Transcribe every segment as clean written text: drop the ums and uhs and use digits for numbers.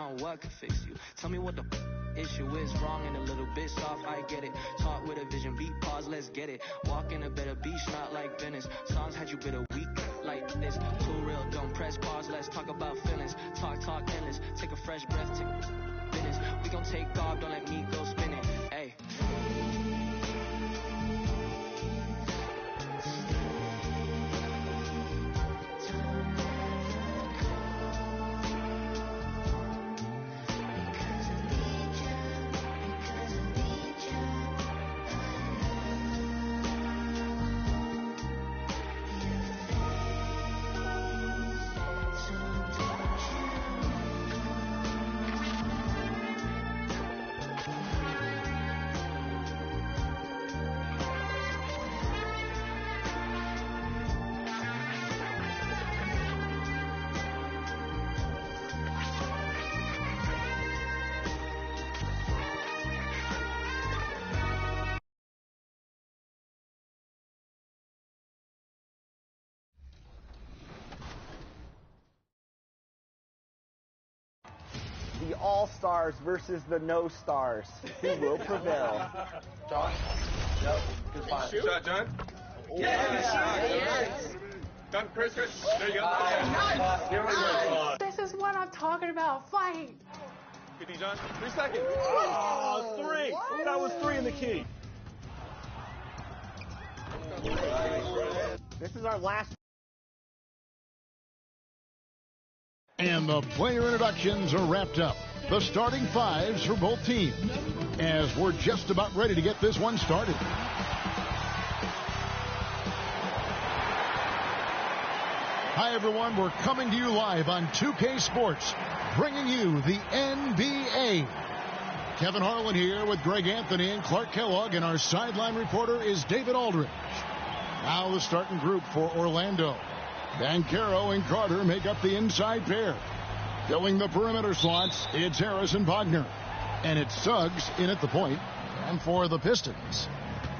on what can fix you. Tell me what the issue is. Wrong and a little bit soft, I get it. Talk with a vision, beat, pause, let's get it. Walk in a better beach, not like Venice. Songs had you bitter weak like this. Too real, don't press pause, let's talk about feelings. Talk endless, take a fresh breath, take business. We gon' take off, don't let me go spinning. Hey. The all-stars versus the no-stars. Who will prevail? John? Nope. Good fine. Shot, John? Yes. John, Chris. There you go. Here we go. This is what I'm talking about. Fight. 50, John. 3 seconds. Oh, 3. What? That was 3 in the key. This is our last. And the player introductions are wrapped up. The starting fives for both teams, as we're just about ready to get this one started. Hi, everyone. We're coming to you live on 2K Sports, bringing you the NBA. Kevin Harlan here with Greg Anthony and Clark Kellogg, and our sideline reporter is David Aldridge. Now the starting group for Orlando. Banchero and Carter make up the inside pair. Filling the perimeter slots, it's Harris and Wagner. And it's Suggs in at the point. And for the Pistons,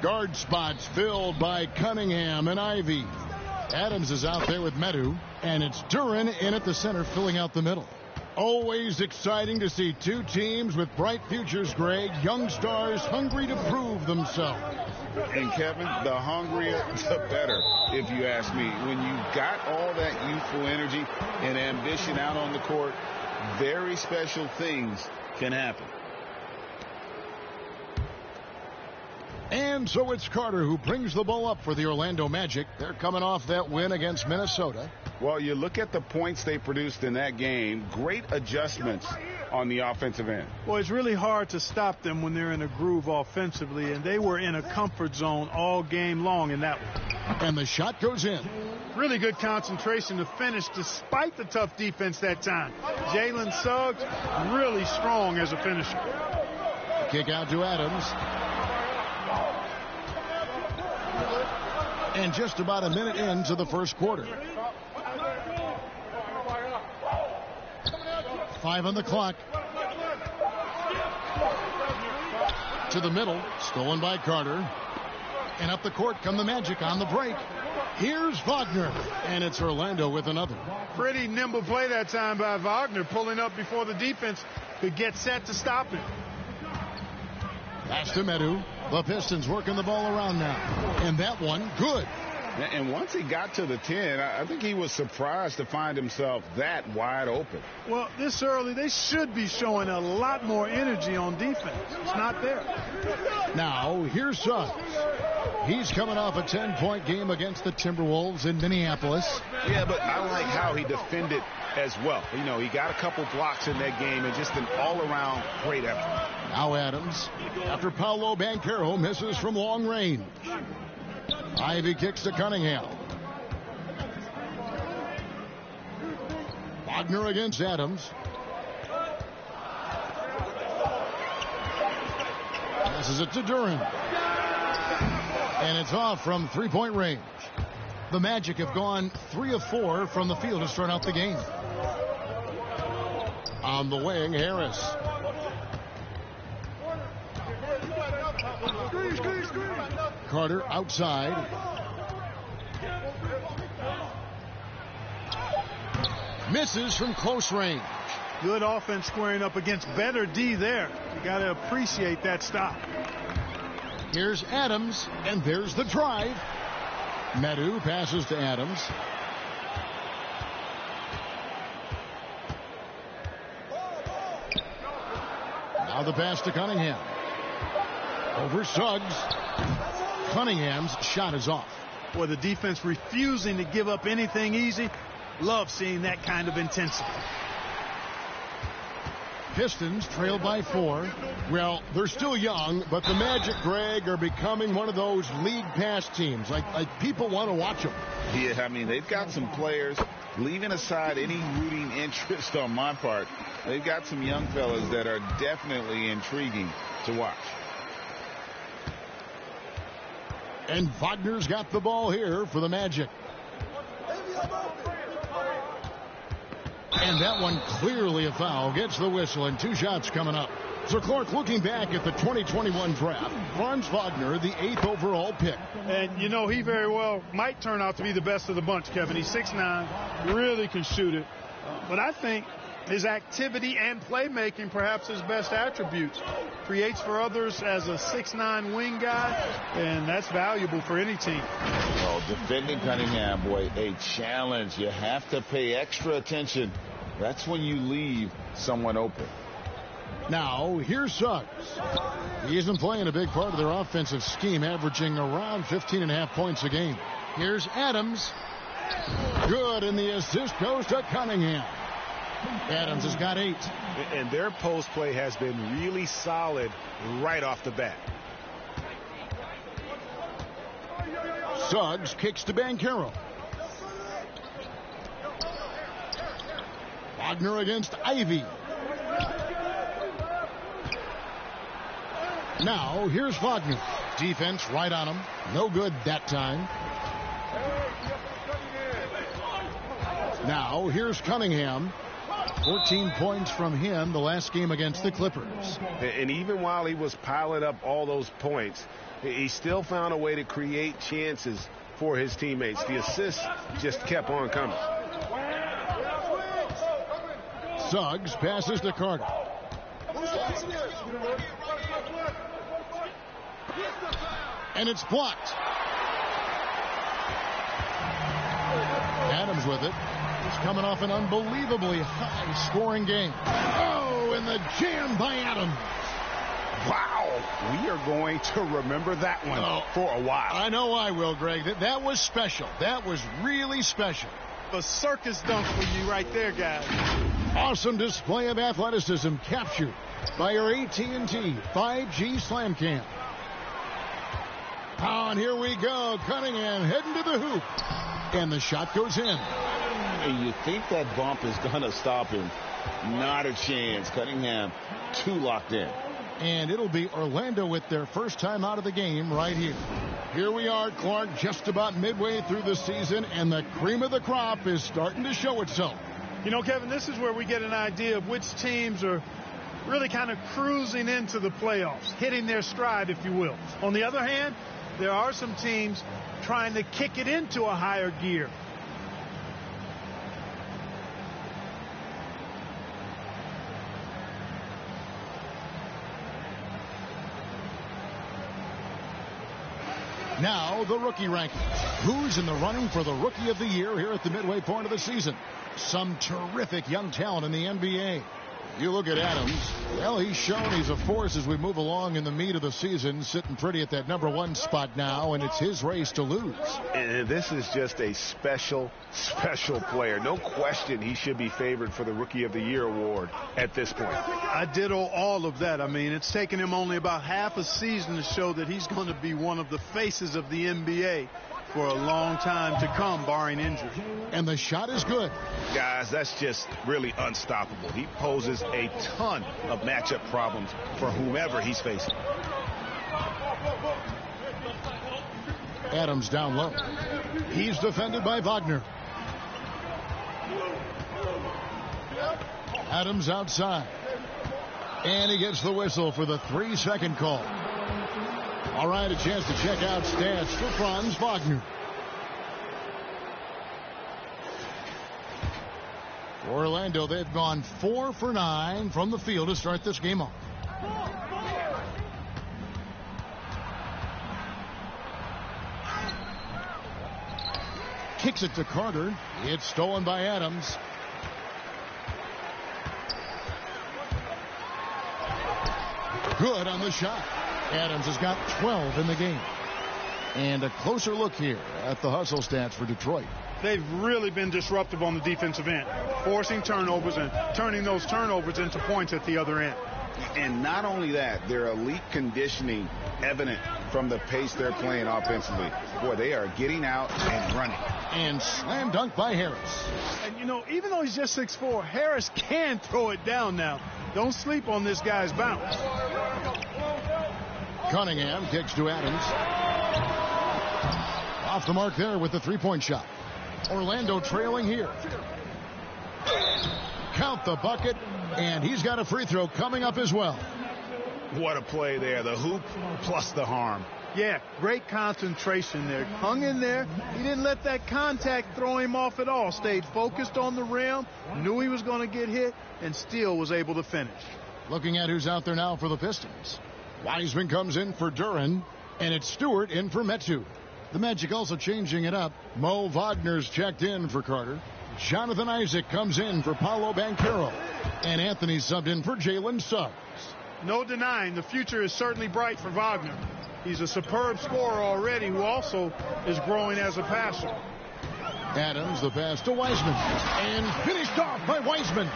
guard spots filled by Cunningham and Ivy. Adams is out there with Medu. And it's Duran in at the center, filling out the middle. Always exciting to see two teams with bright futures, Greg. Young stars hungry to prove themselves. And Kevin, the hungrier, the better, if you ask me. When you've got all that youthful energy and ambition out on the court, very special things can happen. And so it's Carter who brings the ball up for the Orlando Magic. They're coming off that win against Minnesota. Well, you look at the points they produced in that game. Great adjustments on the offensive end. Well, it's really hard to stop them when they're in a groove offensively, and they were in a comfort zone all game long in that one. And the shot goes in. Really good concentration to finish despite the tough defense that time. Jalen Suggs, really strong as a finisher. Kick out to Adams. And just about a minute into the first quarter. 5 on the clock. To the middle, stolen by Carter. And up the court come the Magic on the break. Here's Wagner, and it's Orlando with another. Pretty nimble play that time by Wagner, pulling up before the defense could get set to stop him. Pass to Medu. The Pistons working the ball around now. And that one, good. And once he got to the 10, I think he was surprised to find himself that wide open. Well, this early, they should be showing a lot more energy on defense. It's not there. Now, here's Suggs. He's coming off a 10-point game against the Timberwolves in Minneapolis. Yeah, but I like how he defended as well. You know, he got a couple blocks in that game and just an all-around great effort. Now Adams, after Paolo Banchero misses from long range. Ivy kicks to Cunningham. Wagner against Adams. Passes it to Duran. And it's off from three-point range. The Magic have gone 3 of 4 from the field to start out the game. On the wing, Harris. Carter outside. Misses from close range. Good offense squaring up against better D there. You got to appreciate that stop. Here's Adams, and there's the drive. Medu passes to Adams. Now the pass to Cunningham. Over Suggs. Cunningham's shot is off. Boy, the defense refusing to give up anything easy. Love seeing that kind of intensity. Pistons trail by 4. Well, they're still young, but the Magic, Greg, are becoming one of those league pass teams. Like people want to watch them. Yeah, I mean, they've got some players, leaving aside any rooting interest on my part, they've got some young fellas that are definitely intriguing to watch. And Wagner's got the ball here for the Magic. And that one clearly a foul. Gets the whistle, and 2 shots coming up. So, Clark, looking back at the 2021 draft, Franz Wagner, the 8th overall pick. And, you know, he very well might turn out to be the best of the bunch, Kevin. He's 6'9", really can shoot it. But I think his activity and playmaking, perhaps his best attributes. Creates for others as a 6'9" wing guy, and that's valuable for any team. Oh, defending Cunningham, boy, a challenge. You have to pay extra attention. That's when you leave someone open. Now, here's Suggs. He isn't playing a big part of their offensive scheme, averaging around 15.5 points a game. Here's Adams. Good, and the assist goes to Cunningham. Adams has got 8. And their post play has been really solid right off the bat. Suggs kicks to Banchero. Wagner against Ivy. Now, here's Wagner. Defense right on him. No good that time. Now, here's Cunningham. 14 points from him the last game against the Clippers. And even while he was piling up all those points, he still found a way to create chances for his teammates. The assists just kept on coming. Suggs passes to Carter. And it's blocked. Adams with it. He's coming off an unbelievably high-scoring game. Oh, and the jam by Adams. Wow. We are going to remember that one for a while. I know I will, Greg. That was special. That was really special. A circus dunk for you right there, guys. Awesome display of athleticism captured by your AT&T 5G Slam Cam. Oh, and here we go. Cunningham heading to the hoop. And the shot goes in. And you think that bump is going to stop him. Not a chance. Cunningham too locked in. And it'll be Orlando with their first time out of the game right here. Here we are, Clark, just about midway through the season, and the cream of the crop is starting to show itself. You know, Kevin, this is where we get an idea of which teams are really kind of cruising into the playoffs, hitting their stride, if you will. On the other hand, there are some teams trying to kick it into a higher gear. Now, the rookie rankings. Who's in the running for the Rookie of the Year here at the midway point of the season? Some terrific young talent in the NBA. You look at Adams, well, he's shown he's a force as we move along in the meat of the season, sitting pretty at that #1 spot now, and it's his race to lose. And this is just a special, special player. No question he should be favored for the Rookie of the Year award at this point. I ditto all of that. I mean, it's taken him only about half a season to show that he's going to be one of the faces of the NBA for a long time to come, barring injury. And the shot is good. Guys, that's just really unstoppable. He poses a ton of matchup problems for whomever he's facing. Adams down low. He's defended by Wagner. Adams outside. And he gets the whistle for the 3-second call. All right, a chance to check out stats for Franz Wagner. Orlando, they've gone 4 for 9 from the field to start this game off. Kicks it to Carter. It's stolen by Adams. Good on the shot. Adams has got 12 in the game. And a closer look here at the hustle stats for Detroit. They've really been disruptive on the defensive end, forcing turnovers and turning those turnovers into points at the other end. And not only that, their elite conditioning evident from the pace they're playing offensively. Boy, they are getting out and running. And slam dunk by Harris. And, you know, even though he's just 6'4", Harris can throw it down now. Don't sleep on this guy's bounce. Cunningham kicks to Adams. Off the mark there with the three-point shot. Orlando trailing here. Count the bucket, and he's got a free throw coming up as well. What a play there. The hoop plus the harm. Yeah, great concentration there. Hung in there. He didn't let that contact throw him off at all. Stayed focused on the rim, knew he was going to get hit, and still was able to finish. Looking at who's out there now for the Pistons. Wiseman comes in for Duren, and it's Stewart in for Metu. The Magic also changing it up. Mo Wagner's checked in for Carter. Jonathan Isaac comes in for Paolo Banchero. And Anthony subbed in for Jalen Suggs. No denying the future is certainly bright for Wagner. He's a superb scorer already who also is growing as a passer. Adams, the pass to Wiseman. And finished off by Wiseman.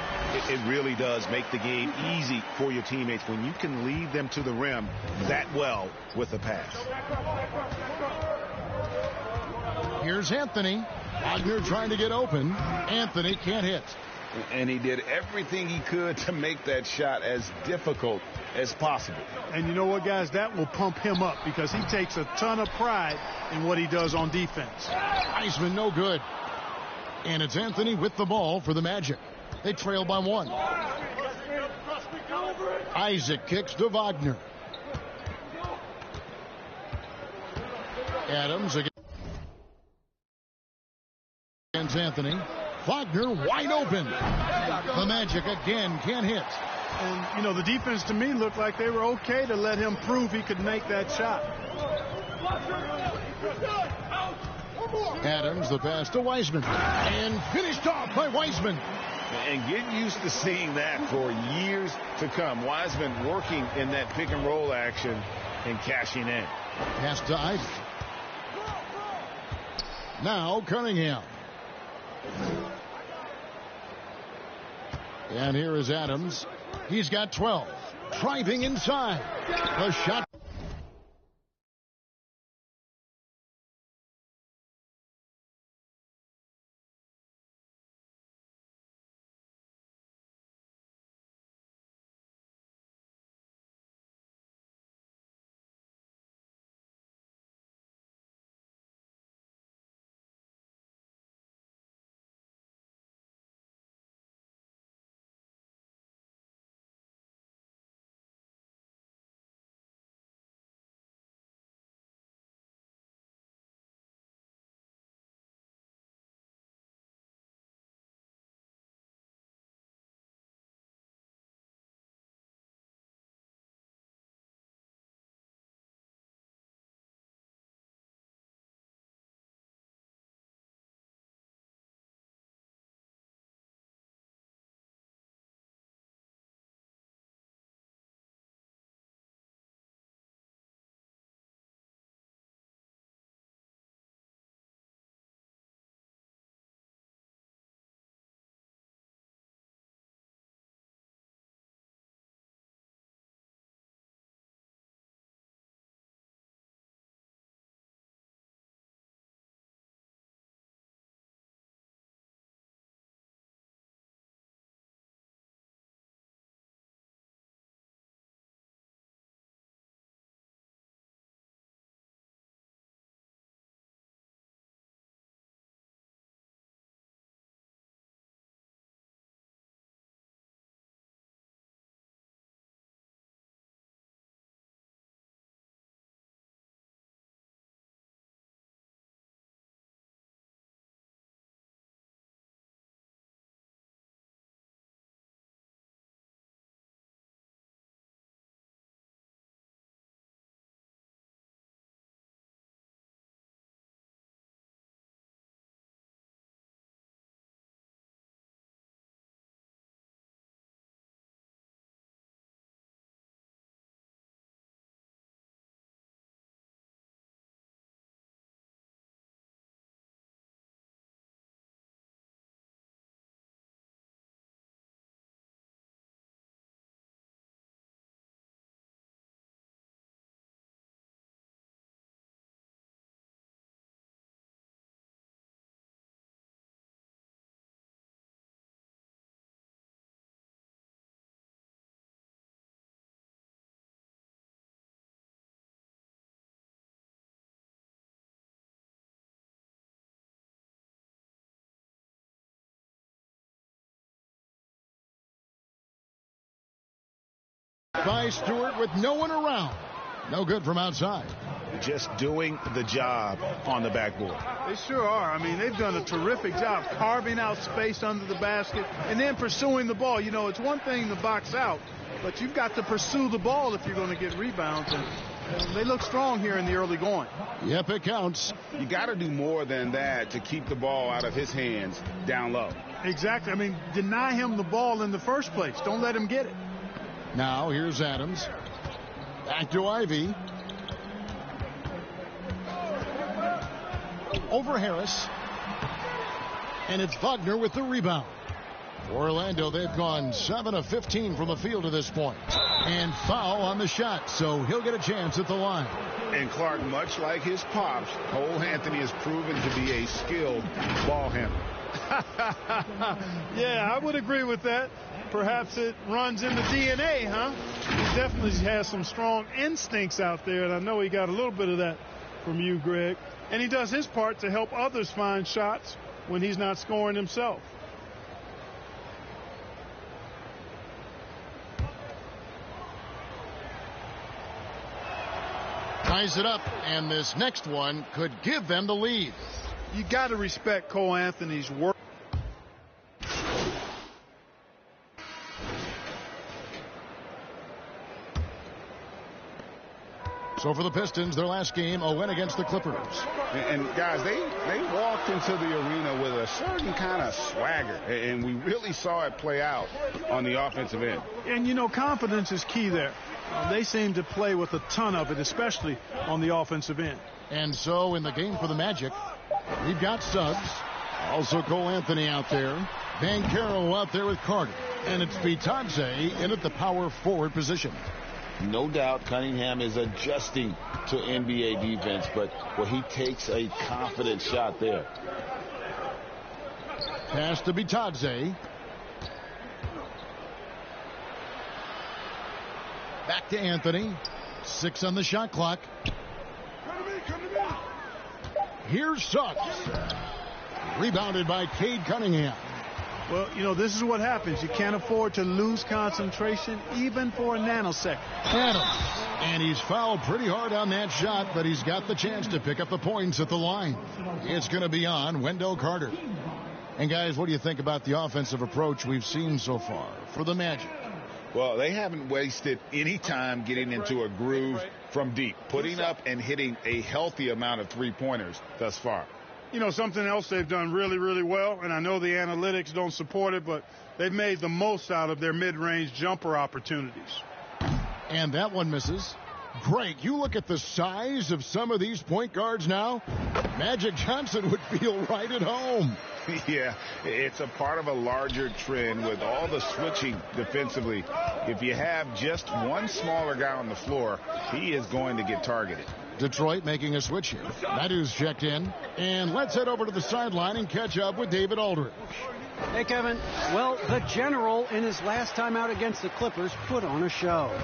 It really does make the game easy for your teammates when you can lead them to the rim that well with the pass. Here's Anthony. Wagner trying to get open. Anthony can't hit. And he did everything he could to make that shot as difficult as possible. And you know what, guys? That will pump him up because he takes a ton of pride in what he does on defense. Wiseman no good. And it's Anthony with the ball for the Magic. They trail by 1. Isaac kicks to Wagner. Adams against Anthony. Wagner wide open. The Magic again can't hit. And, you know, the defense to me looked like they were okay to let him prove he could make that shot. Adams, the pass to Wiseman. And finished off by Wiseman. And get used to seeing that for years to come. Wiseman working in that pick and roll action and cashing in. Pass to Isaac. Now Cunningham. And here is Adams. He's got 12. Driving inside. The shot. By Stewart with no one around. No good from outside. Just doing the job on the backboard. They sure are. I mean, they've done a terrific job carving out space under the basket and then pursuing the ball. You know, it's one thing to box out, but you've got to pursue the ball if you're going to get rebounds. And they look strong here in the early going. Yep, it counts. You got to do more than that to keep the ball out of his hands down low. Exactly. I mean, deny him the ball in the first place. Don't let him get it. Now, here's Adams. Back to Ivy. Over Harris. And it's Wagner with the rebound. For Orlando, they've gone 7 of 15 from the field to this point. And foul on the shot, so he'll get a chance at the line. And Clark, much like his pops, Cole Anthony has proven to be a skilled ball handler. Yeah, I would agree with that. Perhaps it runs in the DNA, huh? He definitely has some strong instincts out there, and I know he got a little bit of that from you, Greg. And he does his part to help others find shots when he's not scoring himself. Ties it up, and this next one could give them the lead. You got to respect Cole Anthony's work. So for the Pistons, their last game, a win against the Clippers. And guys, they walked into the arena with a certain kind of swagger, and we really saw it play out on the offensive end. And, you know, confidence is key there. They seem to play with a ton of it, especially on the offensive end. And so in the game for the Magic, we've got Suggs, also Cole Anthony out there, Banchero out there with Carter, and it's Bitadze in at the power forward position. No doubt Cunningham is adjusting to NBA defense, but he takes a confident shot there. Pass to Bitadze. Back to Anthony. 6 on the shot clock. Here's Suggs. Rebounded by Cade Cunningham. Well, you know, this is what happens. You can't afford to lose concentration even for a nanosecond. Adams. And he's fouled pretty hard on that shot, but he's got the chance to pick up the points at the line. It's going to be on Wendell Carter. And, guys, what do you think about the offensive approach we've seen so far for the Magic? Well, they haven't wasted any time getting into a groove from deep, putting up and hitting a healthy amount of three-pointers thus far. You know, something else they've done really, really well, and I know the analytics don't support it, but they've made the most out of their mid-range jumper opportunities. And that one misses. Greg, you look at the size of some of these point guards now. Magic Johnson would feel right at home. Yeah, it's a part of a larger trend with all the switching defensively. If you have just one smaller guy on the floor, he is going to get targeted. Detroit making a switch here. Madu's checked in. And let's head over to the sideline and catch up with David Aldridge. Hey, Kevin. Well, the General, in his last time out against the Clippers, put on a show.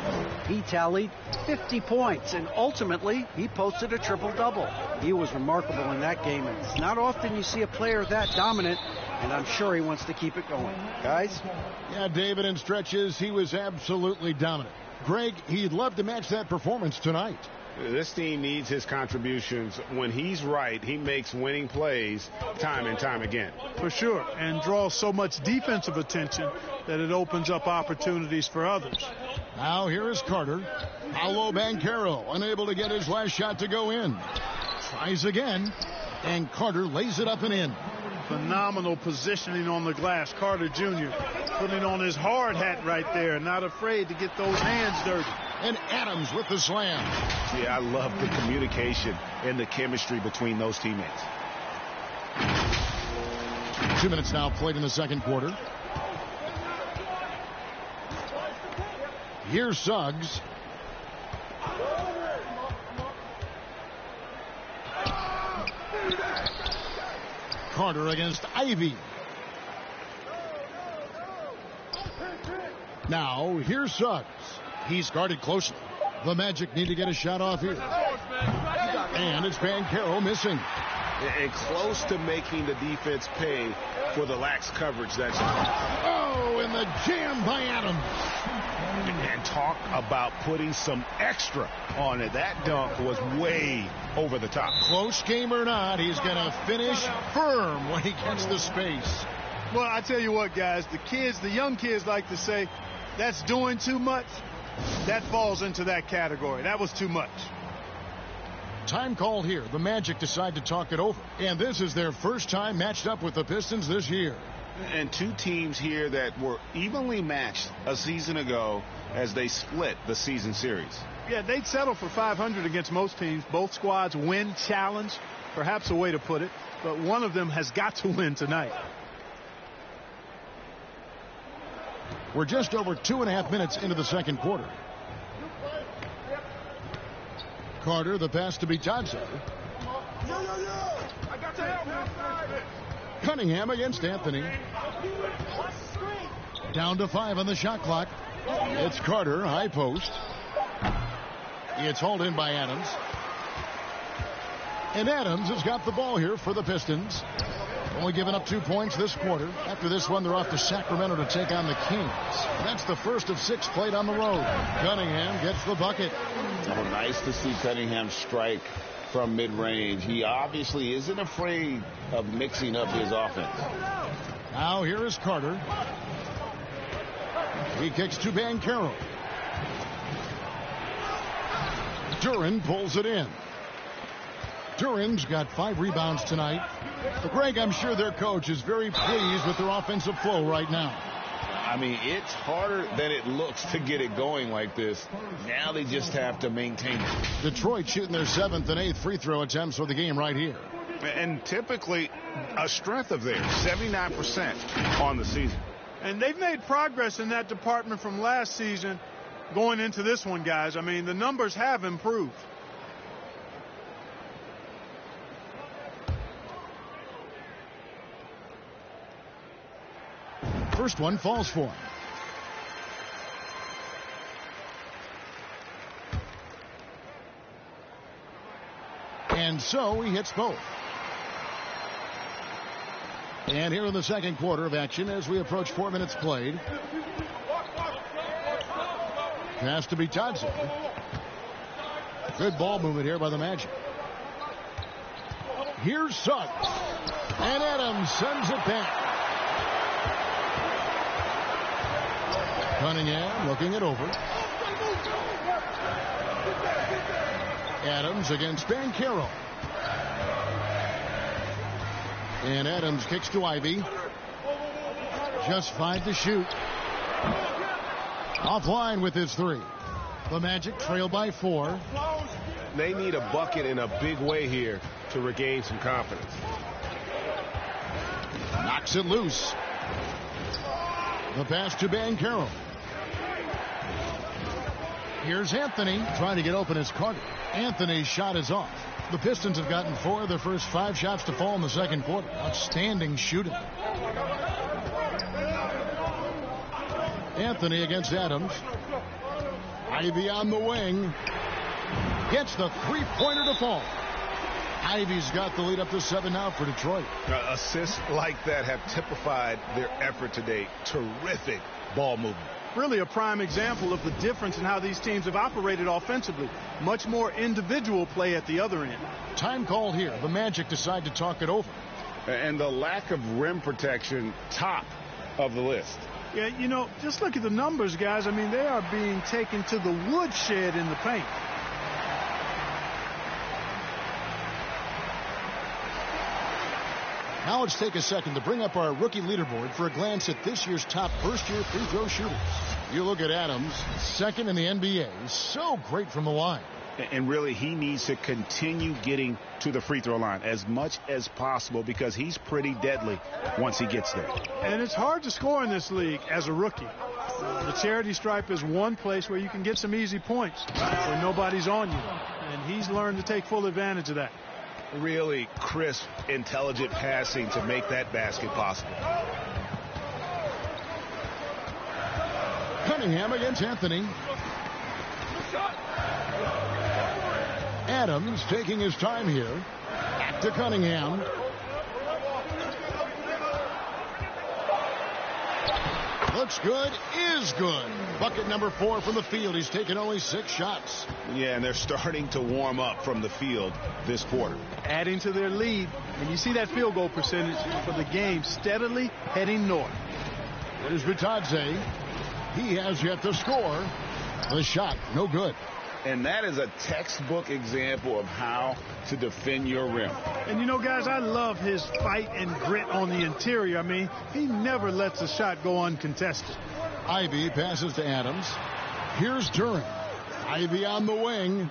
He tallied 50 points, and ultimately, he posted a triple-double. He was remarkable in that game, and it's not often you see a player that dominant, and I'm sure he wants to keep it going. Guys? Yeah, David, in stretches, he was absolutely dominant. Greg, he'd love to match that performance tonight. This team needs his contributions. When he's right, he makes winning plays time and time again. For sure, and draws so much defensive attention that it opens up opportunities for others. Now here is Carter. Paolo Banchero unable to get his last shot to go in. Tries again, and Carter lays it up and in. Phenomenal positioning on the glass. Carter Jr. putting on his hard hat right there, not afraid to get those hands dirty. And Adams with the slam. Yeah, I love the communication and the chemistry between those teammates. 2 minutes now played in the second quarter. Here's Suggs. Carter against Ivy. Now, here's Suggs. He's guarded closely. The Magic need to get a shot off here. And it's Banchero missing. And close to making the defense pay for the lax coverage. That's oh, and the jam by Adams. And talk Talk about putting some extra on it. That dunk was way over the top. Close game or not, he's going to finish firm when he gets the space. Well, I tell you what, guys, the young kids like to say, that's doing too much. That falls into that category. That was too much. Time called here. The Magic decide to talk it over. And this is their first time matched up with the Pistons this year. And two teams here that were evenly matched a season ago as they split the season series. Yeah, they'd settle for 500 against most teams. Both squads win challenge, perhaps a way to put it. But one of them has got to win tonight. We're just over 2.5 minutes into the second quarter. Carter, the pass to Bitadze. Cunningham against Anthony. Down to 5 on the shot clock. It's Carter, high post. It's hauled in by Adams. And Adams has got the ball here for the Pistons. Only giving up 2 points this quarter. After this one, they're off to Sacramento to take on the Kings. That's the first of 6 played on the road. Cunningham gets the bucket. Oh, nice to see Cunningham strike from mid-range. He obviously isn't afraid of mixing up his offense. Now here is Carter. He kicks to Banchero. Duran pulls it in. Duran's got 5 rebounds tonight. But Greg, I'm sure their coach is very pleased with their offensive flow right now. I mean, it's harder than it looks to get it going like this. Now they just have to maintain it. Detroit shooting their 7th and 8th free throw attempts for the game right here. And typically a strength of theirs, 79% on the season. And they've made progress in that department from last season going into this one, guys. I mean, the numbers have improved. First one falls for him. And so he hits both. And here in the second quarter of action as we approach 4 minutes played. Pass to Bitadze. Good ball movement here by the Magic. Here's Suggs. And Adams sends it back. Cunningham looking it over. Adams against Banchero. And Adams kicks to Ivy. Just 5 to shoot. Offline with his 3. The Magic trail by 4. They need a bucket in a big way here to regain some confidence. Knocks it loose. The pass to Banchero. Here's Anthony trying to get open as Carter. Anthony's shot is off. The Pistons have gotten 4 of their first 5 shots to fall in the second quarter. Outstanding shooting. Anthony against Adams. Ivy on the wing. Gets the 3-pointer to fall. Ivy's got the lead up to 7 now for Detroit. Assists like that have typified their effort today. Terrific ball movement. Really a prime example of the difference in how these teams have operated offensively. Much more individual play at the other end. Time called here. The Magic decide to talk it over. And the lack of rim protection, top of the list. Yeah, you know, just look at the numbers, guys. I mean, they are being taken to the woodshed in the paint. Now let's take a second to bring up our rookie leaderboard for a glance at this year's top first-year free throw shooters. You look at Adams, 2nd in the NBA. So great from the line. And really, he needs to continue getting to the free throw line as much as possible because he's pretty deadly once he gets there. And it's hard to score in this league as a rookie. The charity stripe is one place where you can get some easy points where nobody's on you. And he's learned to take full advantage of that. Really crisp, intelligent passing to make that basket possible. Cunningham against Anthony. Adams taking his time here. Back to Cunningham. The Looks good, is good. Bucket number 4 from the field. He's taken only 6 shots. Yeah, and they're starting to warm up from the field this quarter. Adding to their lead, and you see that field goal percentage for the game steadily heading north. Here's Vitadze. He has yet to score. The shot, no good. And that is a textbook example of how to defend your rim. And you know, guys, I love his fight and grit on the interior. I mean, he never lets a shot go uncontested. Ivy passes to Adams. Here's Duran. Ivy on the wing.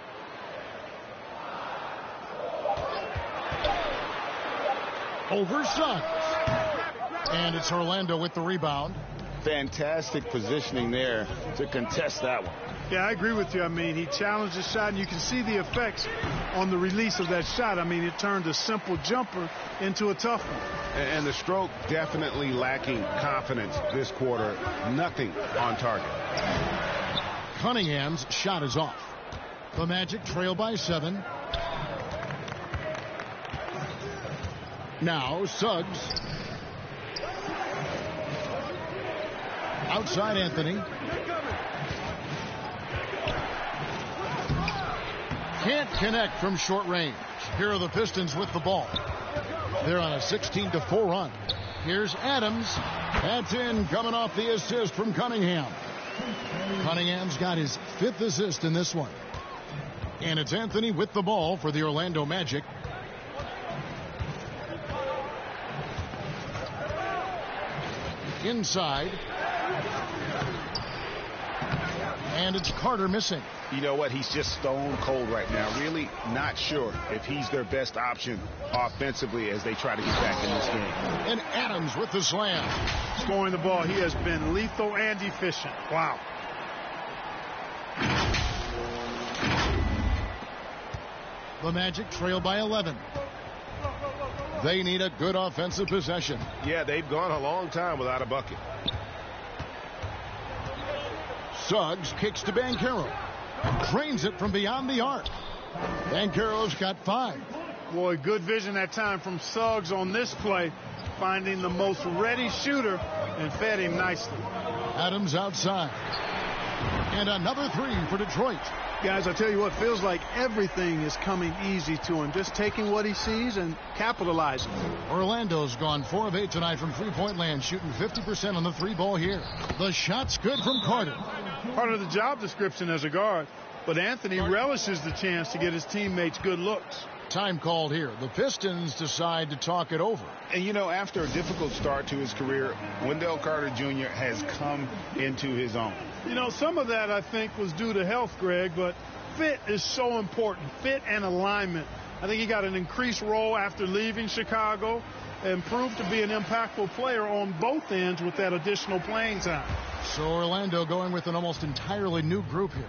Over Suggs. And it's Orlando with the rebound. Fantastic positioning there to contest that one. Yeah, I agree with you. I mean, he challenged the shot, and you can see the effects on the release of that shot. I mean, it turned a simple jumper into a tough one. And the stroke definitely lacking confidence this quarter. Nothing on target. Cunningham's shot is off. The Magic trail by 7. Now Suggs. Outside Anthony. Can't connect from short range. Here are the Pistons with the ball. They're on a 16-4 run. Here's Adams. That's in, coming off the assist from Cunningham. Cunningham's got his 5th assist in this one. And it's Anthony with the ball for the Orlando Magic. Inside. And it's Carter missing. You know what? He's just stone cold right now. Really not sure if he's their best option offensively as they try to get back in this game. And Adams with the slam. Scoring the ball, he has been lethal and efficient. Wow. The Magic trail by 11. They need a good offensive possession. Yeah, they've gone a long time without a bucket. Suggs kicks to Banchero. Drains it from beyond the arc. Banchero's got 5. Boy, good vision that time from Suggs on this play, finding the most ready shooter and fed him nicely. Adams outside. And another 3 for Detroit. Guys, I tell you what, feels like everything is coming easy to him. Just taking what he sees and capitalizing. Orlando's gone 4 of 8 tonight from three-point land, shooting 50% on the 3-ball here. The shot's good from Carter. Part of the job description as a guard, but Anthony relishes the chance to get his teammates good looks. Time called here. The Pistons decide to talk it over. And, you know, after a difficult start to his career, Wendell Carter Jr. has come into his own. You know, some of that, I think, was due to health, Greg, but fit is so important. Fit and alignment. I think he got an increased role after leaving Chicago and proved to be an impactful player on both ends with that additional playing time. So Orlando going with an almost entirely new group here.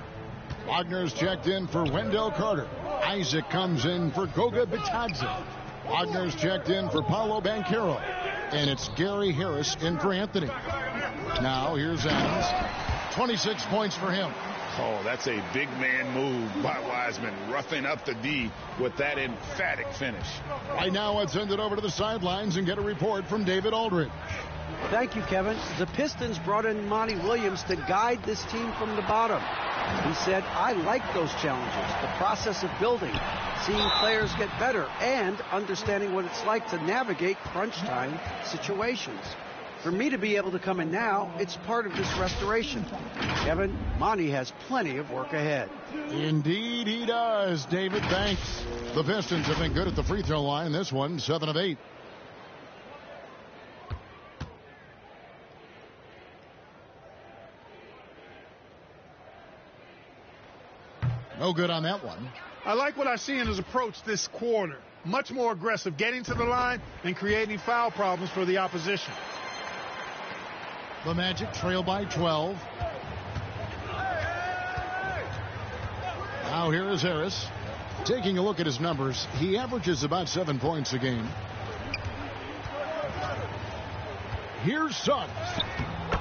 Wagner's checked in for Wendell Carter. Isaac comes in for Goga Bitadze. Wagner's checked in for Paolo Banchero. And it's Gary Harris in for Anthony. Now here's Adams. 26 points for him. Oh, that's a big man move by Wiseman, roughing up the D with that emphatic finish. Right now, let's send it over to the sidelines and get a report from David Aldridge. Thank you, Kevin. The Pistons brought in Monty Williams to guide this team from the bottom. He said, I like those challenges, the process of building, seeing players get better, and understanding what it's like to navigate crunch time situations. For me to be able to come in now, it's part of this restoration. Kevin, Monty has plenty of work ahead. Indeed he does, David. Thanks. The Pistons have been good at the free throw line. This one, 7 of 8. No good on that one. I like what I see in his approach this quarter. Much more aggressive, getting to the line and creating foul problems for the opposition. The Magic trail by 12. Now here is Harris. Taking a look at his numbers, he averages about 7 points a game. Here's Suggs.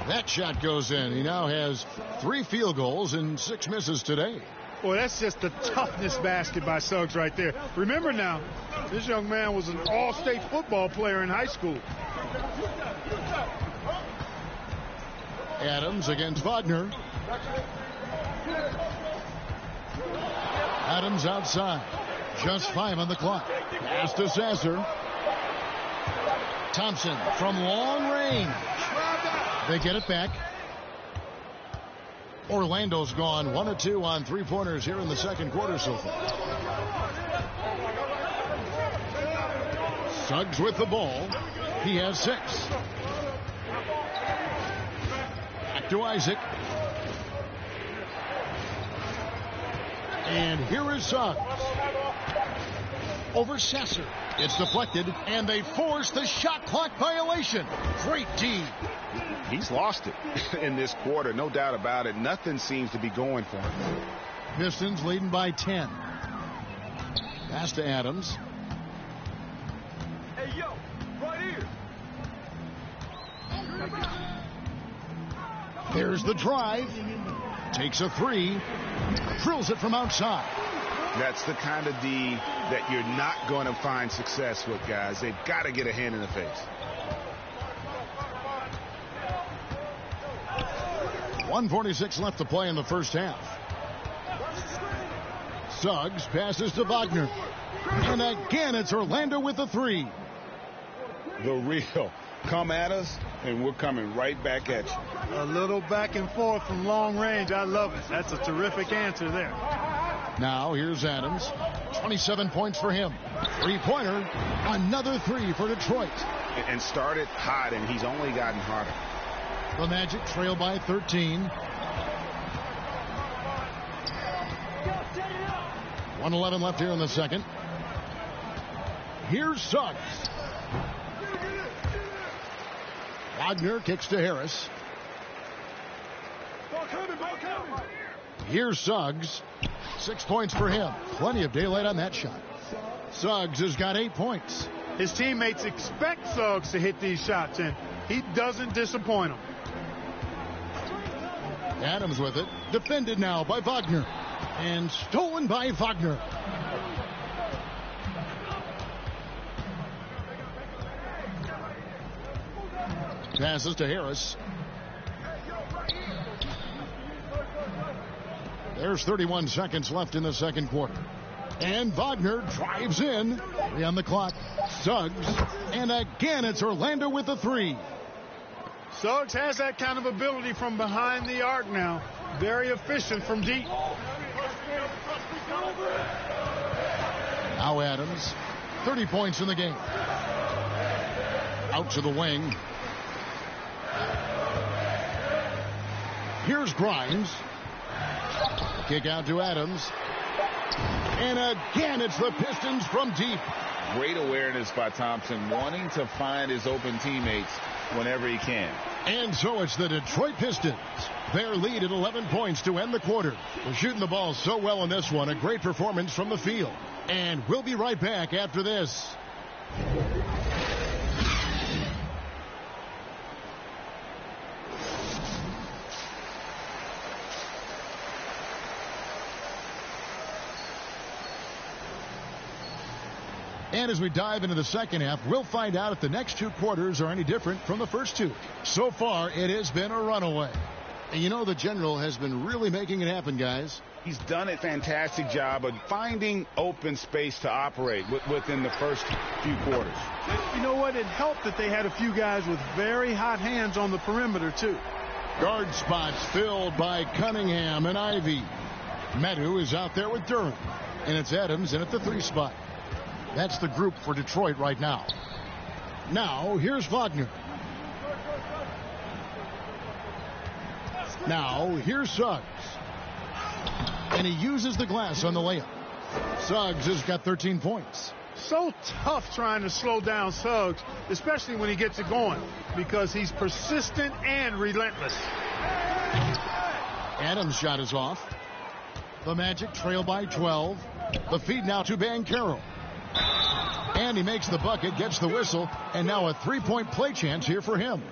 That shot goes in. He now has 3 field goals and 6 misses today. Boy, that's just the toughness basket by Suggs right there. Remember now, this young man was an all-state football player in high school. Adams against Wagner. Adams outside. Just 5 on the clock. Pass to Sasser. Thompson from long range. They get it back. Orlando's gone 1 of 2 on 3-pointers here in the second quarter so far. Suggs with the ball. He has 6. Back to Isaac. And here is Suggs. Over Sasser. It's deflected, and they force the shot clock violation. Great D. He's lost it in this quarter, no doubt about it. Nothing seems to be going for him. Pistons leading by 10. Pass to Adams. Hey, yo, right here. There's the drive. Takes a 3. Drills it from outside. That's the kind of D that you're not going to find success with, guys. They've got to get a hand in the face. .146 left to play in the first half. Suggs passes to Wagner. And again, it's Orlando with the 3. The real. Come at us, and we're coming right back at you. A little back and forth from long range. I love it. That's a terrific answer there. Now here's Adams. 27 points for him. 3-pointer. Another 3 for Detroit. And started hot, and he's only gotten hotter. The Magic trail by 13. 1:11 left here in the second. Here's Suggs. Wagner kicks to Harris. Here's Suggs. 6 points for him. Plenty of daylight on that shot. Suggs has got 8 points. His teammates expect Suggs to hit these shots, and he doesn't disappoint them. Adams with it. Defended now by Wagner. And stolen by Wagner. Passes to Harris. There's 31 seconds left in the second quarter. And Wagner drives in. 3 on the clock. Suggs. And again, it's Orlando with the 3. Suggs has that kind of ability from behind the arc now. Very efficient from deep. Now Adams. 30 points in the game. Out to the wing. Here's Grimes. Kick out to Adams. And again, it's the Pistons from deep. Great awareness by Thompson, wanting to find his open teammates whenever he can. And so it's the Detroit Pistons. Their lead at 11 points to end the quarter. They're shooting the ball so well in this one. A great performance from the field. And we'll be right back after this. And as we dive into the second half, we'll find out if the next 2 quarters are any different from the first 2. So far, it has been a runaway. And you know the general has been really making it happen, guys. He's done a fantastic job of finding open space to operate within the first few quarters. You know what? It helped that they had a few guys with very hot hands on the perimeter, too. Guard spots filled by Cunningham and Ivy. Medu is out there with Durham. And it's Adams in at the 3 spot. That's the group for Detroit right now. Now, here's Wagner. Now, here's Suggs. And he uses the glass on the layup. Suggs has got 13 points. So tough trying to slow down Suggs, especially when he gets it going, because he's persistent and relentless. Adams' shot is off. The Magic trail by 12. The feed now to Banchero. And he makes the bucket, gets the whistle, and now a 3-point play chance here for him.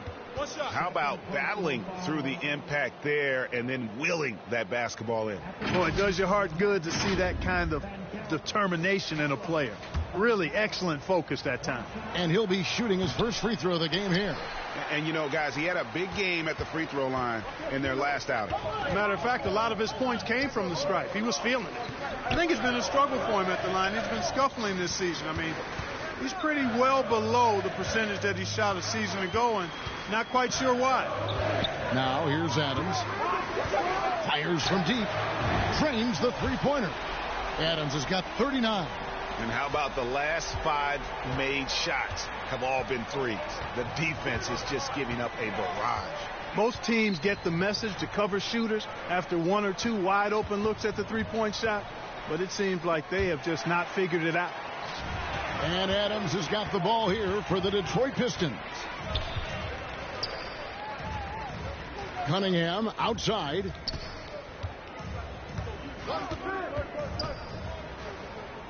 How about battling through the impact there and then willing that basketball in? Boy, it does your heart good to see that kind of determination in a player. Really excellent focus that time. And he'll be shooting his first free throw of the game here. And, you know, guys, he had a big game at the free throw line in their last outing. Matter of fact, a lot of his points came from the stripe. He was feeling it. I think it's been a struggle for him at the line. He's been scuffling this season. I mean, he's pretty well below the percentage that he shot a season ago, and not quite sure why. Now here's Adams. Fires from deep. Drains the three-pointer. Adams has got 39. And how about the last 5 made shots have all been threes? The defense is just giving up a barrage. Most teams get the message to cover shooters after 1 or 2 wide open looks at the three-point shot, but it seems like they have just not figured it out. And Adams has got the ball here for the Detroit Pistons. Cunningham outside.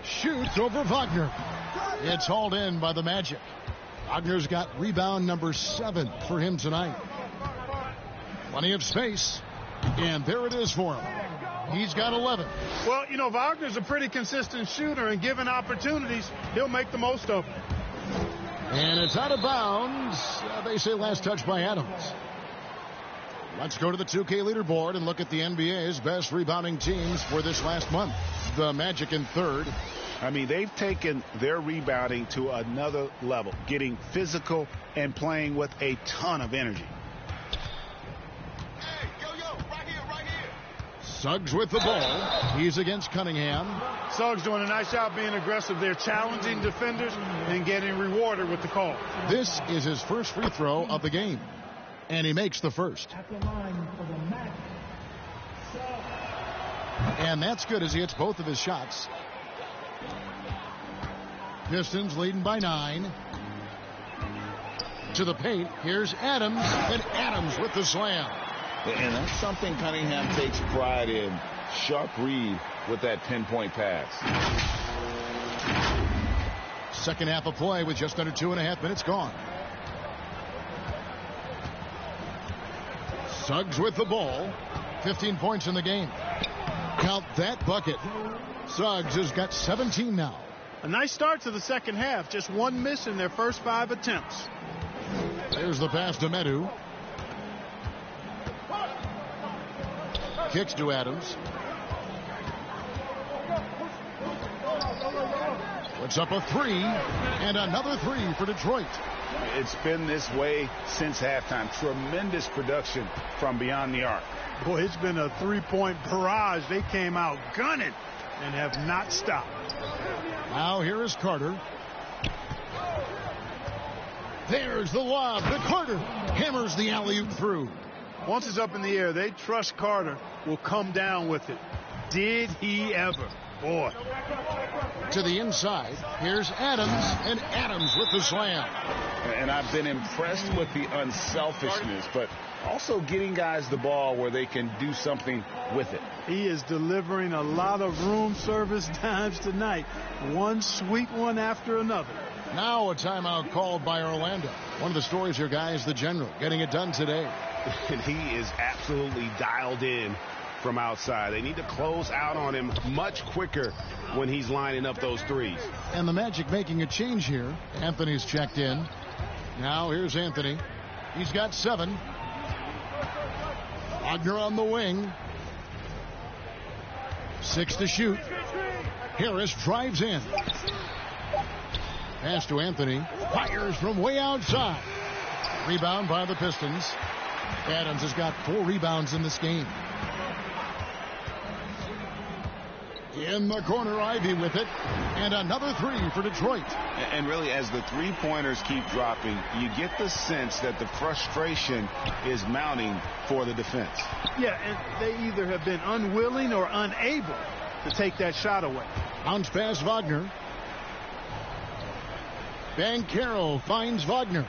Shoots over Wagner. It's hauled in by the Magic. Wagner's got rebound number 7 for him tonight. Plenty of space. And there it is for him. He's got 11. Well, you know, Wagner's a pretty consistent shooter, and given opportunities, he'll make the most of them. And it's out of bounds. They say last touch by Adams. Let's go to the 2K leaderboard and look at the NBA's best rebounding teams for this last month. The Magic in 3rd. I mean, they've taken their rebounding to another level, getting physical and playing with a ton of energy. Hey, right here. Suggs with the ball. He's against Cunningham. Suggs doing a nice job being aggressive. They're challenging defenders and getting rewarded with the call. This is his first free throw of the game, and he makes the first. And that's good as he hits both of his shots. Pistons leading by 9. To the paint. Here's Adams, and Adams with the slam. And that's something Cunningham takes pride in. Sharp read with that pinpoint pass. Second half of play with just under 2.5 minutes gone. Suggs with the ball. 15 points in the game. Count that bucket. Suggs has got 17 now. A nice start to the second half. Just 1 miss in their first 5 attempts. There's the pass to Medu. Kicks to Adams. Puts up a 3, and another 3 for Detroit. It's been this way since halftime. Tremendous production from beyond the arc. Boy, it's been a 3-point barrage. They came out gunning and have not stopped. Now here is Carter. There's the lob to Carter. Hammers the alley-oop through. Once it's up in the air, they trust Carter will come down with it. Did he ever? Boy. To the inside. Here's Adams, and Adams with the slam. And I've been impressed with the unselfishness, but also getting guys the ball where they can do something with it. He is delivering a lot of room service times tonight. One sweet one after another. Now a timeout called by Orlando. One of the stories here, guys, the general getting it done today. And he is absolutely dialed in from outside. They need to close out on him much quicker when he's lining up those threes. And the Magic making a change here. Anthony's checked in. Now here's Anthony. He's got 7. Wagner on the wing. 6 to shoot. Harris drives in. Pass to Anthony. Fires from way outside. Rebound by the Pistons. Adams has got 4 rebounds in this game. In the corner, Ivy with it. And another 3 for Detroit. And really, as the three-pointers keep dropping, you get the sense that the frustration is mounting for the defense. Yeah, and they either have been unwilling or unable to take that shot away. Bounce pass Wagner. Banchero finds Wagner.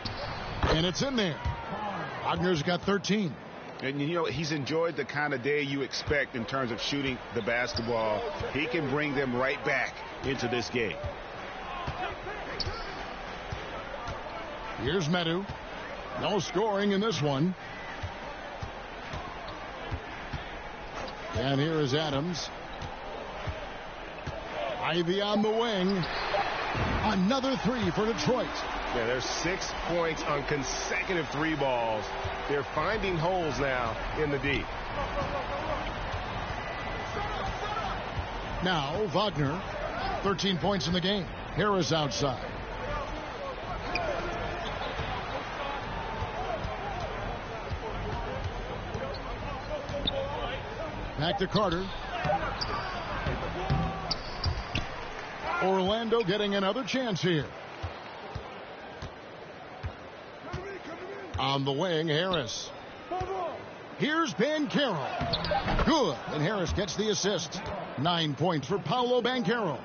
And it's in there. Wagner's got 13. And, you know, he's enjoyed the kind of day you expect in terms of shooting the basketball. He can bring them right back into this game. Here's Medu. No scoring in this one. And here is Adams. Ivy on the wing. Another 3 for Detroit. Yeah, there's 6 points on consecutive 3 balls. They're finding holes now in the D. Now, Wagner, 13 points in the game. Harris outside. Back to Carter. Orlando getting another chance here. On the wing, Harris. Here's Banchero. Good. And Harris gets the assist. 9 points for Paolo Banchero.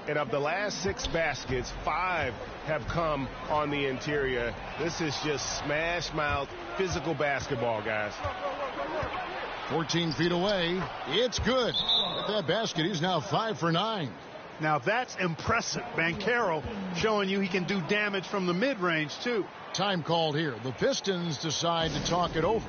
And of the last 6 baskets, 5 have come on the interior. This is just smash mouth physical basketball, guys. 14 feet away. It's good. With that basket, he's now 5 for 9. Now that's impressive. Banchero showing you he can do damage from the mid-range, too. Time called here. The Pistons decide to talk it over.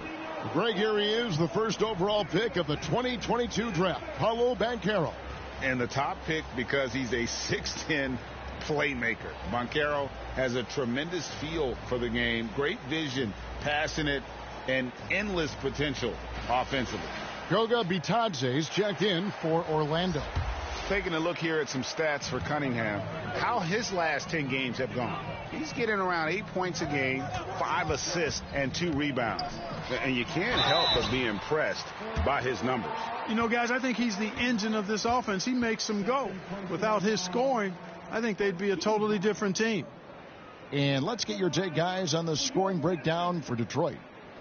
Greg, here he is, the first overall pick of the 2022 draft, Paolo Banchero. And the top pick because he's a 6'10 playmaker. Banchero has a tremendous feel for the game, great vision, passing it, and endless potential offensively. Goga Bitadze's checked in for Orlando. Taking a look here at some stats for Cunningham, how his last 10 games have gone. He's getting around 8 points a game, 5 assists, and 2 rebounds. And you can't help but be impressed by his numbers. You know, guys, I think he's the engine of this offense. He makes them go. Without his scoring, I think they'd be a totally different team. And let's get your take, guys, on the scoring breakdown for Detroit.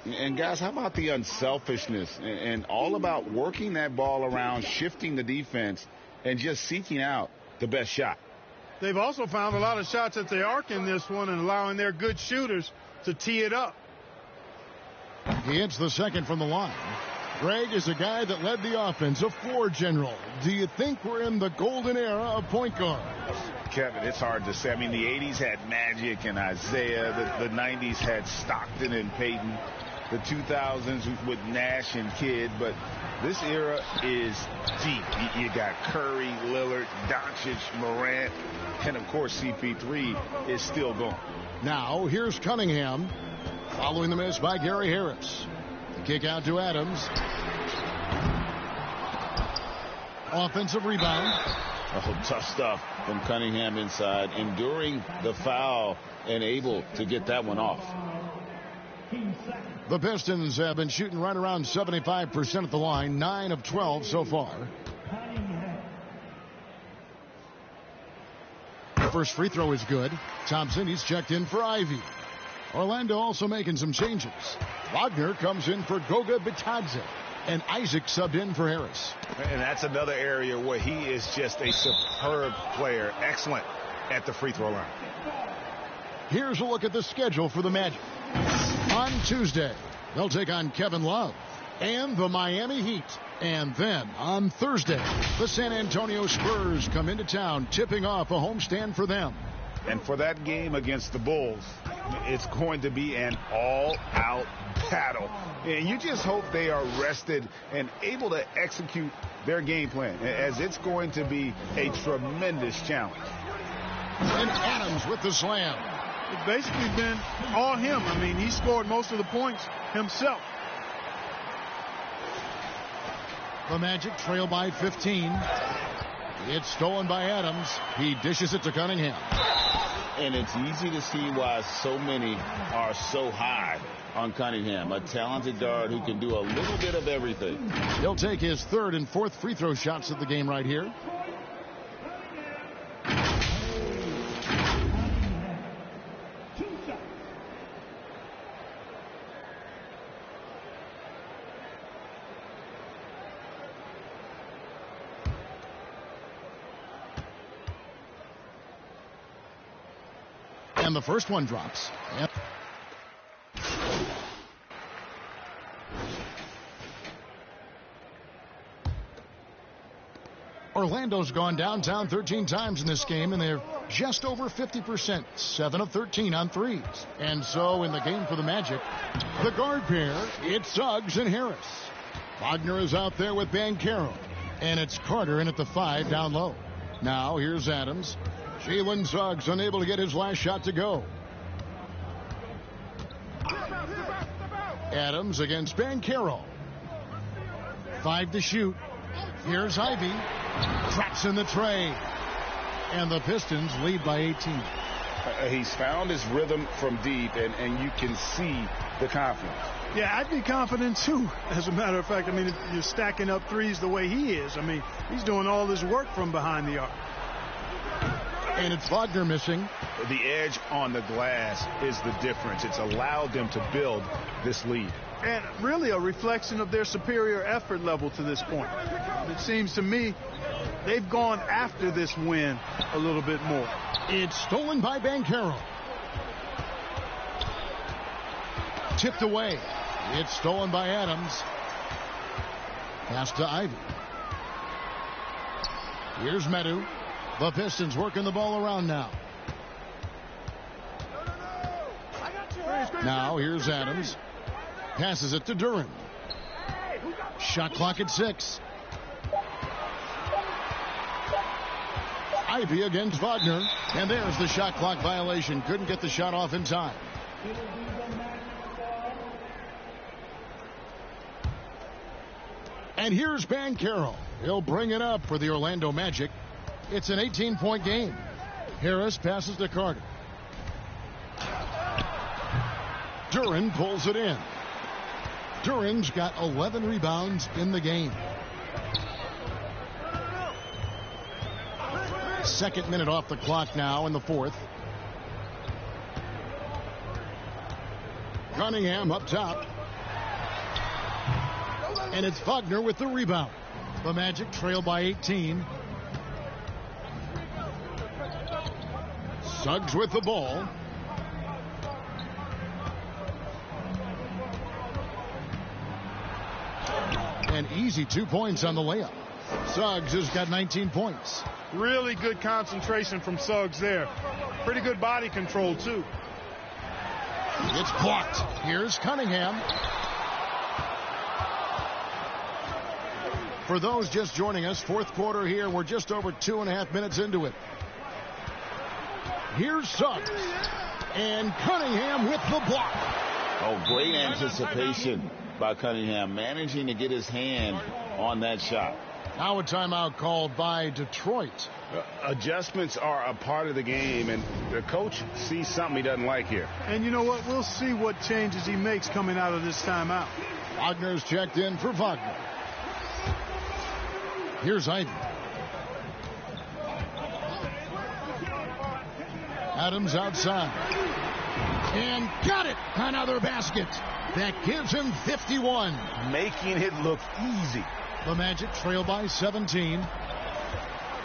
And, guys, how about the unselfishness and all about working that ball around, shifting the defense, and just seeking out the best shot. They've also found a lot of shots at the arc in this one and allowing their good shooters to tee it up. He hits the second from the line. Greg is a guy that led the offense, a floor general. Do you think we're in the golden era of point guards? Kevin, it's hard to say. I mean, the 80s had Magic and Isaiah. The 90s had Stockton and Payton. The 2000s with Nash and Kidd. But this era is deep. You got Curry, Lillard, Doncic, Morant, and, of course, CP3 is still going. Now, here's Cunningham following the miss by Gary Harris. The kick out to Adams. Offensive rebound. Oh, tough stuff from Cunningham inside, enduring the foul and able to get that one off. The Pistons have been shooting right around 75% at the line, 9 of 12 so far. The first free throw is good. Thompson, he's checked in for Ivy. Orlando also making some changes. Wagner comes in for Goga Bitadze, and Isaac subbed in for Harris. And that's another area where he is just a superb player, excellent at the free throw line. Here's a look at the schedule for the Magic. On Tuesday, they'll take on Kevin Love and the Miami Heat. And then on Thursday, the San Antonio Spurs come into town, tipping off a homestand for them. And for that game against the Bulls, it's going to be an all-out battle. And you just hope they are rested and able to execute their game plan, as it's going to be a tremendous challenge. And Adams with the slam. It's basically been all him. I mean, he scored most of the points himself. The Magic trail by 15. It's stolen by Adams. He dishes it to Cunningham. And it's easy to see why so many are so high on Cunningham, a talented guard who can do a little bit of everything. He'll take his third and fourth free throw shots of the game right here. And the first one drops. Yep. Orlando's gone downtown 13 times in this game, and they're just over 50%, 7 of 13 on threes. And so in the game for the Magic, the guard pair, it's Suggs and Harris. Wagner is out there with Banchero, and it's Carter in at the 5 down low. Now here's Adams. Jalen Suggs unable to get his last shot to go. Adams against Banchero. 5 to shoot. Here's Ivy. Drops in the tray. And the Pistons lead by 18. He's found his rhythm from deep, and you can see the confidence. Yeah, I'd be confident, too. As a matter of fact, I mean, if you're stacking up threes the way he is, I mean, he's doing all his work from behind the arc. And it's Wagner missing. The edge on the glass is the difference. It's allowed them to build this lead. And really a reflection of their superior effort level to this point. It seems to me they've gone after this win a little bit more. It's stolen by Banchero. Tipped away. It's stolen by Adams. Pass to Ivy. Here's Medu. The Pistons working the ball around now. Now here's Adams. Passes it to Duren. Shot clock at 6. Ivy against Wagner. And there's the shot clock violation. Couldn't get the shot off in time. And here's Banchero. He'll bring it up for the Orlando Magic. It's an 18-point game. Harris passes to Carter. Duren pulls it in. Duren's got 11 rebounds in the game. Second minute off the clock now in the fourth. Cunningham up top. And it's Wagner with the rebound. The Magic trail by 18. Suggs with the ball. An easy 2 points on the layup. Suggs has got 19 points. Really good concentration from Suggs there. Pretty good body control, too. It's blocked. Here's Cunningham. For those just joining us, fourth quarter here. We're just over 2.5 minutes into it. Here's Suggs. And Cunningham with the block. Oh, great anticipation by Cunningham, managing to get his hand on that shot. Now a timeout called by Detroit. Adjustments are a part of the game, and the coach sees something he doesn't like here. And you know what? We'll see what changes he makes coming out of this timeout. Wagner's checked in for Wagner. Here's Ivy. Adams outside. And got it. Another basket. That gives him 51. Making it look easy. The Magic trail by 17.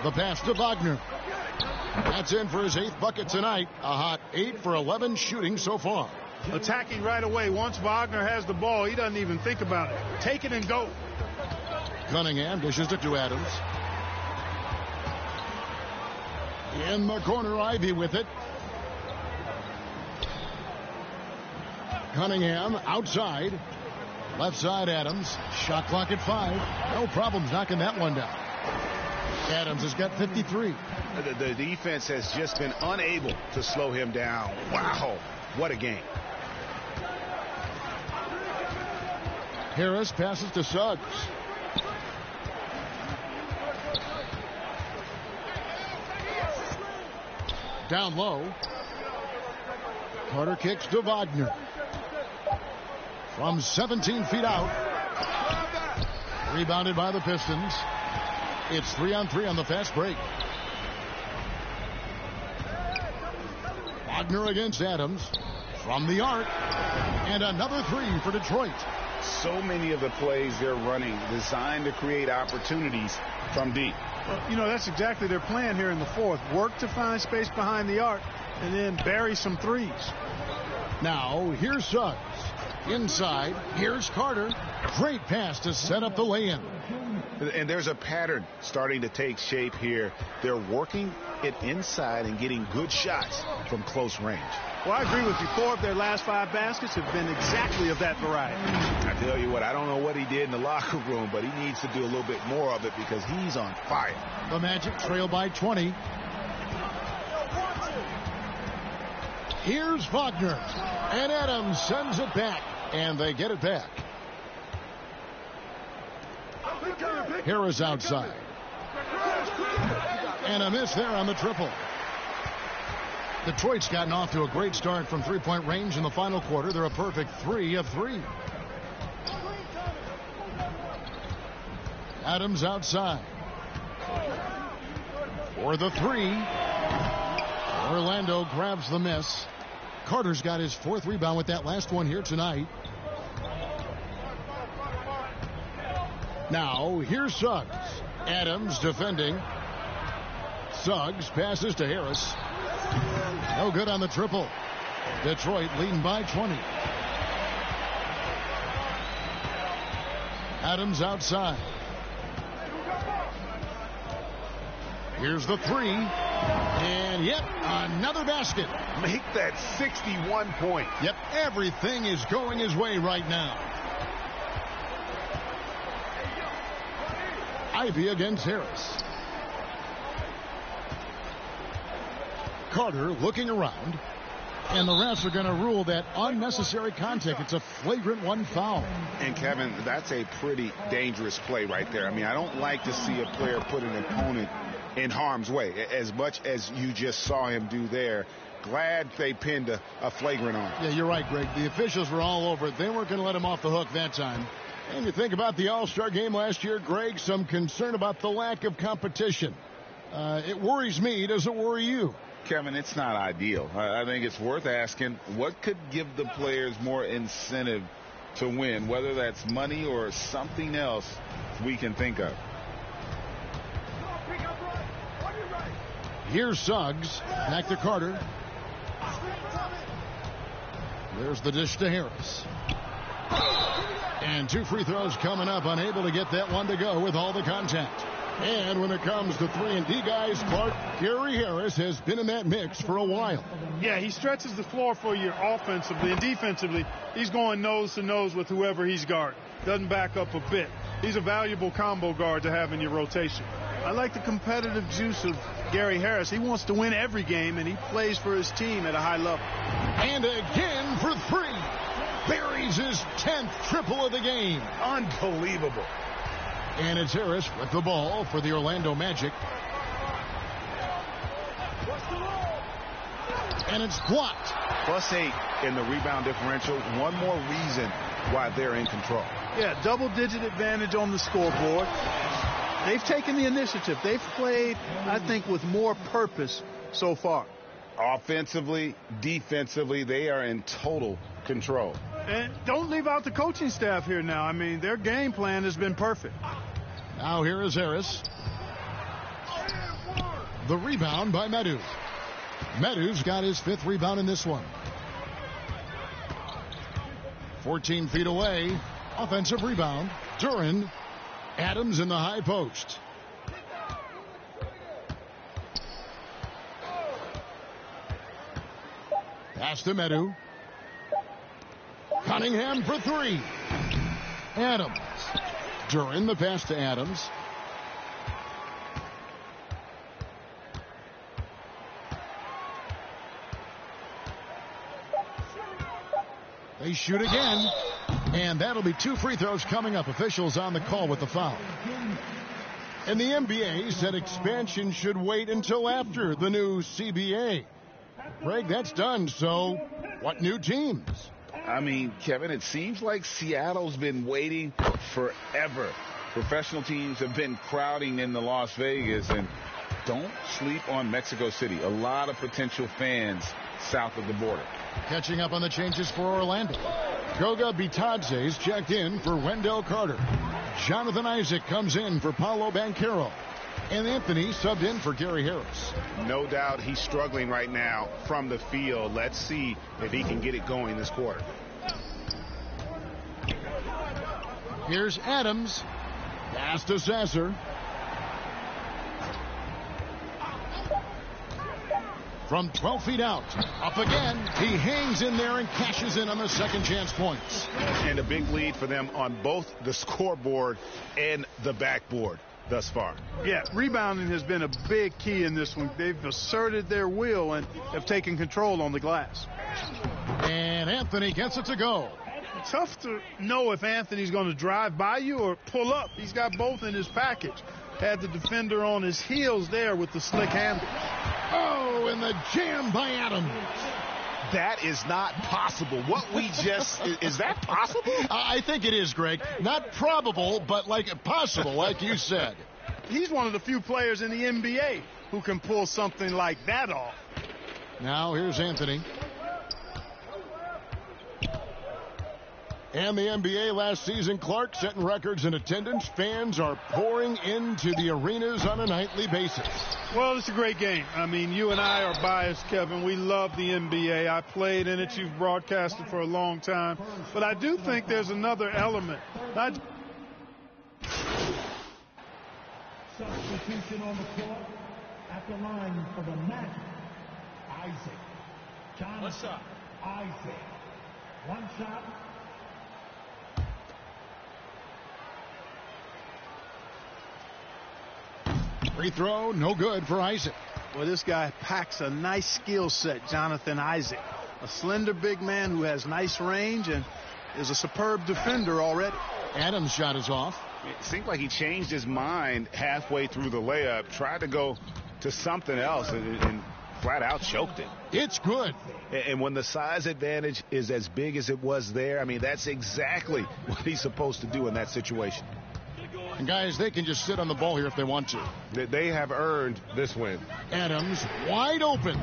The pass to Wagner. That's in for his 8th bucket tonight. A hot 8 for 11 shooting so far. Attacking right away. Once Wagner has the ball, he doesn't even think about it. Take it and go. Cunningham dishes it to Adams. In the corner, Ivy with it. Cunningham outside. Left side, Adams. Shot clock at 5. No problems knocking that one down. Adams has got 53. The defense has just been unable to slow him down. Wow, what a game. Harris passes to Suggs. Down low. Carter kicks to Wagner. From 17 feet out. Rebounded by the Pistons. It's 3-on-3 on the fast break. Wagner against Adams. From the arc. And another 3 for Detroit. So many of the plays they're running designed to create opportunities from deep. Well, you know, that's exactly their plan here in the fourth. Work to find space behind the arc and then bury some threes. Now, here's Suggs. Inside, here's Carter. Great pass to set up the lay-in. And there's a pattern starting to take shape here. They're working it inside and getting good shots from close range. Well, I agree with you. 4 of their last 5 baskets have been exactly of that variety. I tell you what, I don't know what he did in the locker room, but he needs to do a little bit more of it because he's on fire. The Magic trail by 20. Here's Wagner. And Adams sends it back. And they get it back. Harris outside. And a miss there on the triple. Detroit's gotten off to a great start from three-point range in the final quarter. They're a perfect 3 of 3. Adams outside. For the 3. Orlando grabs the miss. Carter's got his 4th rebound with that last one here tonight. Now, here's Suggs. Adams defending. Suggs passes to Harris. No good on the triple. Detroit leading by 20. Adams outside. Here's the 3. And yep, another basket. Make that 61 point. Yep, everything is going his way right now. Ivy against Harris. Carter looking around. And the refs are going to rule that unnecessary contact. It's a flagrant 1 foul. And, Kevin, that's a pretty dangerous play right there. I mean, I don't like to see a player put an opponent in harm's way, as much as you just saw him do there. Glad they pinned a flagrant on him. Yeah, you're right, Greg. The officials were all over it. They weren't going to let him off the hook that time. And you think about the All-Star game last year, Greg, some concern about the lack of competition. It worries me. Does it worry you? Kevin, it's not ideal. I think it's worth asking what could give the players more incentive to win, whether that's money or something else we can think of. Here's Suggs. Back to Carter. There's the dish to Harris. And 2 free throws coming up. Unable to get that one to go with all the contact. And when it comes to 3-and-D guys, Clark, Gary Harris has been in that mix for a while. Yeah, he stretches the floor for you offensively, and defensively, he's going nose to nose with whoever he's guarding. Doesn't back up a bit. He's a valuable combo guard to have in your rotation. I like the competitive juice of Gary Harris. He wants to win every game, and he plays for his team at a high level. And again for 3. Buries his 10th triple of the game. Unbelievable. And it's Harris with the ball for the Orlando Magic. And it's blocked. +8 in the rebound differential. One more reason why they're in control. Yeah, double-digit advantage on the scoreboard. They've taken the initiative. They've played, I think, with more purpose so far. Offensively, defensively, they are in total control. And don't leave out the coaching staff here now. I mean, their game plan has been perfect. Now here is Harris. The rebound by Medu. Medu's got his 5th rebound in this one. 14 feet away. Offensive rebound. Duran. Adams in the high post. Pass to Medu. Cunningham for 3. Adams. Duran the pass to Adams. They shoot again. And that'll be 2 free throws coming up. Officials on the call with the foul. And the NBA said expansion should wait until after the new CBA. Greg, that's done. So what new teams? I mean, Kevin, it seems like Seattle's been waiting forever. Professional teams have been crowding into Las Vegas, and don't sleep on Mexico City. A lot of potential fans south of the border. Catching up on the changes for Orlando. Goga Bitadze's checked in for Wendell Carter. Jonathan Isaac comes in for Paolo Banchero. And Anthony subbed in for Gary Harris. No doubt he's struggling right now from the field. Let's see if he can get it going this quarter. Here's Adams. Pass to Sasser. From 12 feet out. Up again. He hangs in there and cashes in on the second chance points. And a big lead for them on both the scoreboard and the backboard thus far. Yeah, rebounding has been a big key in this one. They've asserted their will and have taken control on the glass. And Anthony gets it to go. tough to know if Anthony's going to drive by you or pull up. He's got both in his package. Had the defender on his heels there with the slick handle. Oh, and the jam by Adams. That is not possible. What we just, is that possible? I think it is, Greg. Not probable, but possible, like you said. He's one of the few players in the NBA who can pull something like that off. Now here's Anthony. And the NBA last season, Clark, setting records in attendance. Fans are pouring into the arenas on a nightly basis. Well, it's a great game. I mean, you and I are biased, Kevin. We love the NBA. I played in it. You've broadcasted for a long time. But I do think there's another element. Substitution on the court at the line for the match. Isaac. Jonathan Isaac. One shot. Free throw, no good for Isaac. Well, this guy packs a nice skill set, Jonathan Isaac. A slender big man who has nice range and is a superb defender already. Adams' shot is off. It seemed like he changed his mind halfway through the layup, tried to go to something else, and flat out choked it. It's good. And when the size advantage is as big as it was there, I mean, that's exactly what he's supposed to do in that situation. And guys, they can just sit on the ball here if they want to. They have earned this win. Adams wide open.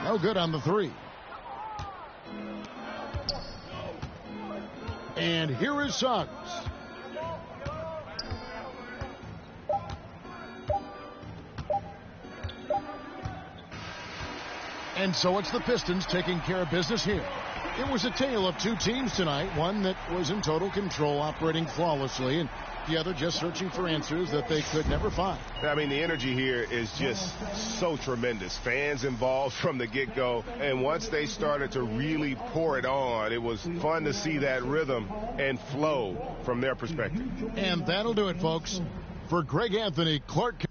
No good on the three. And here is Suggs. And so it's the Pistons taking care of business here. It was a tale of two teams tonight, one that was in total control, operating flawlessly, and the other just searching for answers that they could never find. I mean, the energy here is just so tremendous. Fans involved from the get-go, and once they started to really pour it on, it was fun to see that rhythm and flow from their perspective. And that'll do it, folks. For Greg Anthony, Clark